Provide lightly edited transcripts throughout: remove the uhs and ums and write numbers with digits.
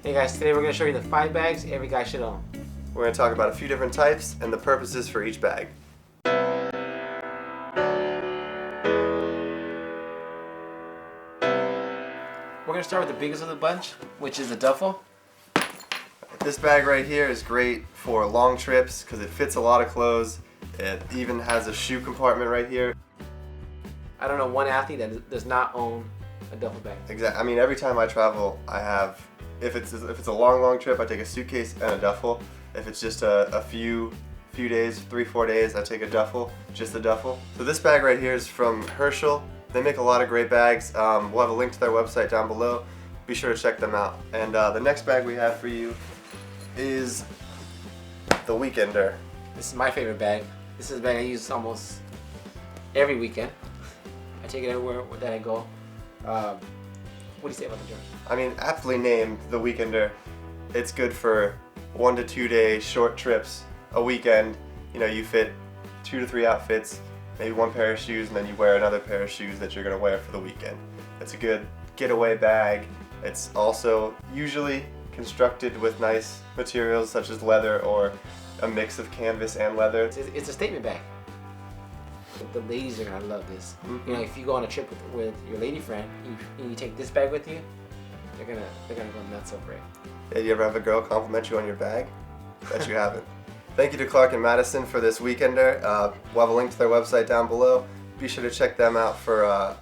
Hey guys, today we're going to show you the 5 bags every guy should own. We're going to talk about a few different types and the purposes for each bag. We're going to start with the biggest of the bunch, which is the Duffel. This bag right here is great for long trips because it fits a lot of clothes. It even has a shoe compartment right here. I don't know one athlete that does not own a duffel bag. Exactly. I mean, every time I travel, I have, if it's a long trip, I take a suitcase and a duffel. If it's just a few days, 3-4 days, I take a duffel, just a duffel. So this bag right here is from Herschel. They make a lot of great bags. We'll have a link to their website down below. Be sure to check them out. And the next bag we have for you is the Weekender. This is my favorite bag. This is a bag I use almost every weekend. I take it everywhere that I go. What do you say about the George? I mean, aptly named the Weekender. It's good for 1 to 2 day short trips, a weekend. You know, you fit 2 to 3 outfits, maybe 1 pair of shoes, and then you wear another pair of shoes that you're gonna wear for the weekend. It's a good getaway bag. It's also usually constructed with nice materials such as leather or a mix of canvas and leather. It's a statement bag. The ladies are gonna love this. You know, if you go on a trip with your lady friend, and you take this bag with you, they're gonna go nuts over it. Yeah, you ever have a girl compliment you on your bag? Bet you haven't. Thank you to Clark and Madison for this Weekender. We'll have a link to their website down below. Be sure to check them out for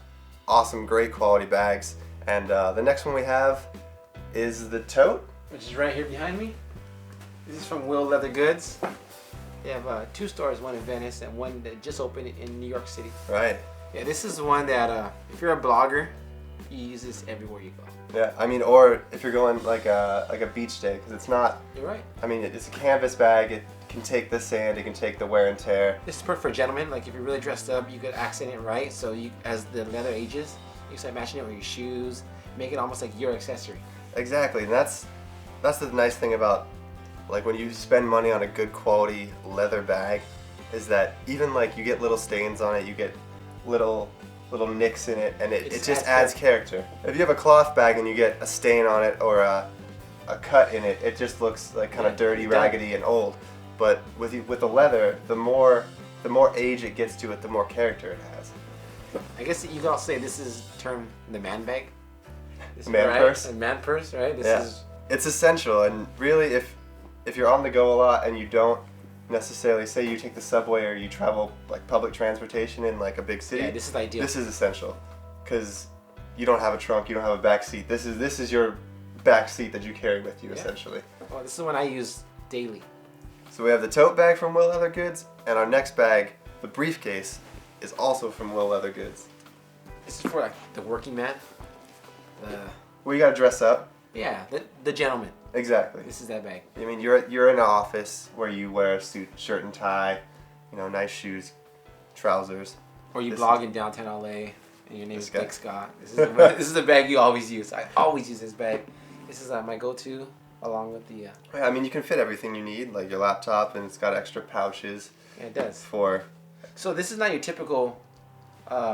awesome, great quality bags. And the next one we have is the tote, which is right here behind me. This is from Will Leather Goods. They have 2 stores, one in Venice and one that just opened in New York City. Right. Yeah, this is one that if you're a blogger, you use this everywhere you go. Yeah, I mean, or if you're going like a beach day, because it's not. You're right. I mean, it's a canvas bag. It can take the sand. It can take the wear and tear. This is perfect for gentlemen. Like if you're really dressed up, you could accent it right. So you, as the leather ages, you start matching it with your shoes, make it almost like your accessory. Exactly, and that's the nice thing about like when you spend money on a good quality leather bag, is that even like you get little stains on it, you get little nicks in it, and it just adds character. If you have a cloth bag and you get a stain on it or a cut in it, it just looks like kind of dirty, raggedy, and old. But with the leather, the more age it gets to it, the more character it has. I guess you could also say this is termed the man bag. Purse. A man purse, right? It's essential, and really, if you're on the go a lot and you don't necessarily, say you take the subway or you travel like public transportation in like a big city. Yeah, this is ideal. This is essential because you don't have a trunk, you don't have a back seat. This is your back seat that you carry with you, essentially. Well, this is one I use daily. So we have the tote bag from Will Leather Goods, and our next bag, the briefcase, is also from Will Leather Goods. This is for like the working man. We gotta dress up. Yeah, the gentleman. Exactly. This is that bag. I mean, you're in an office where you wear a suit, shirt and tie, you know, nice shoes, trousers. Or you blog in downtown LA and your name is Dick Scott. This is the bag you always use. I always use this bag. This is my go-to along with the... Yeah, I mean, you can fit everything you need, like your laptop, and it's got extra pouches. Yeah, it does. So this is not your typical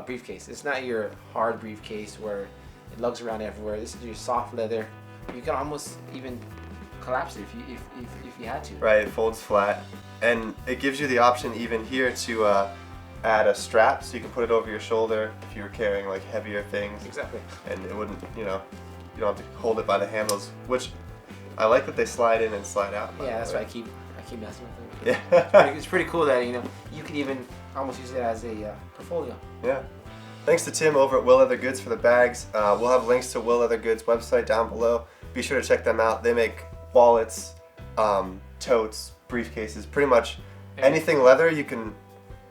briefcase. It's not your hard briefcase where it lugs around everywhere. This is your soft leather. You can almost even collapse it if you had to. Right, it folds flat, and it gives you the option even here to add a strap, so you can put it over your shoulder if you're carrying like heavier things. Exactly. And it wouldn't, you don't have to hold it by the handles, which I like that they slide in and slide out. Yeah, that's why I keep messing with it. Yeah. It's pretty cool that you could even almost use it as a portfolio. Yeah. Thanks to Tim over at Will Leather Goods for the bags. We'll have links to Will Leather Goods website down below. Be sure to check them out. They make wallets, totes, briefcases, pretty much anything leather you can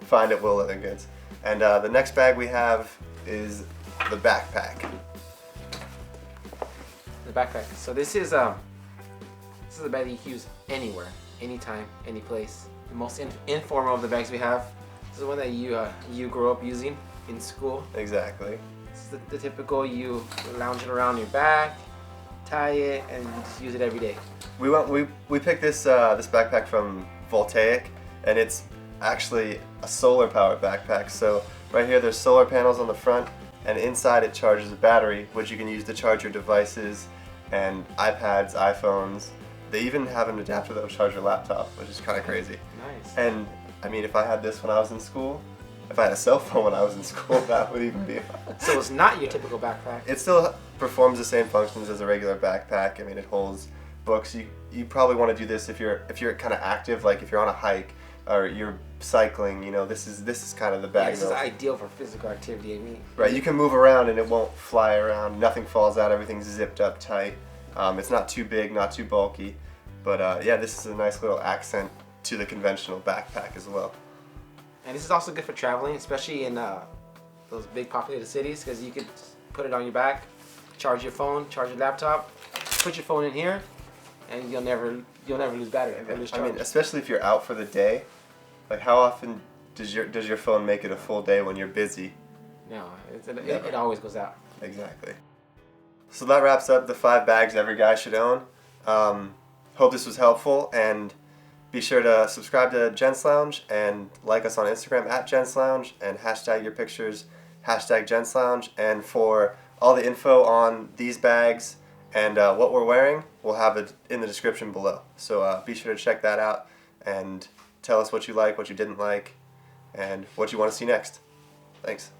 find at Will Leather Goods. And the next bag we have is the backpack. The backpack. So this is a bag that you can use anywhere, anytime, any place. The most informal of the bags we have. This is one that you grew up using in school. Exactly. This is the typical, you lounge it around your back, tie it, and you just use it every day. We picked this backpack from Voltaic, and it's actually a solar powered backpack. So right here there's solar panels on the front, and inside it charges a battery, which you can use to charge your devices and iPads, iPhones. They even have an adapter that'll charge your laptop, which is kind of crazy. Nice. And I mean, if I had this when I was in school, if I had a cell phone when I was in school, that would even be. So it's not your typical backpack. It still performs the same functions as a regular backpack. I mean, it holds books. You probably want to do this if you're kind of active, like if you're on a hike or you're cycling. You know, this is kind of the bag. Yeah, this is ideal for physical activity. I mean, right, you can move around and it won't fly around. Nothing falls out. Everything's zipped up tight. It's not too big, not too bulky, but yeah, this is a nice little accent to the conventional backpack as well. and this is also good for traveling, especially in those big populated cities, because you could put it on your back, charge your phone, charge your laptop, put your phone in here, and you'll never lose battery. Never lose I charge. mean, especially if you're out for the day, like how often does your phone make it a full day when you're busy? No, it always goes out. Exactly. So that wraps up the 5 bags every guy should own. Hope this was helpful, and be sure to subscribe to Gents Lounge and like us on Instagram at Gents Lounge and hashtag your pictures, hashtag Gents Lounge. And for all the info on these bags and what we're wearing, we'll have it in the description below. So be sure to check that out and tell us what you like, what you didn't like, and what you want to see next. Thanks.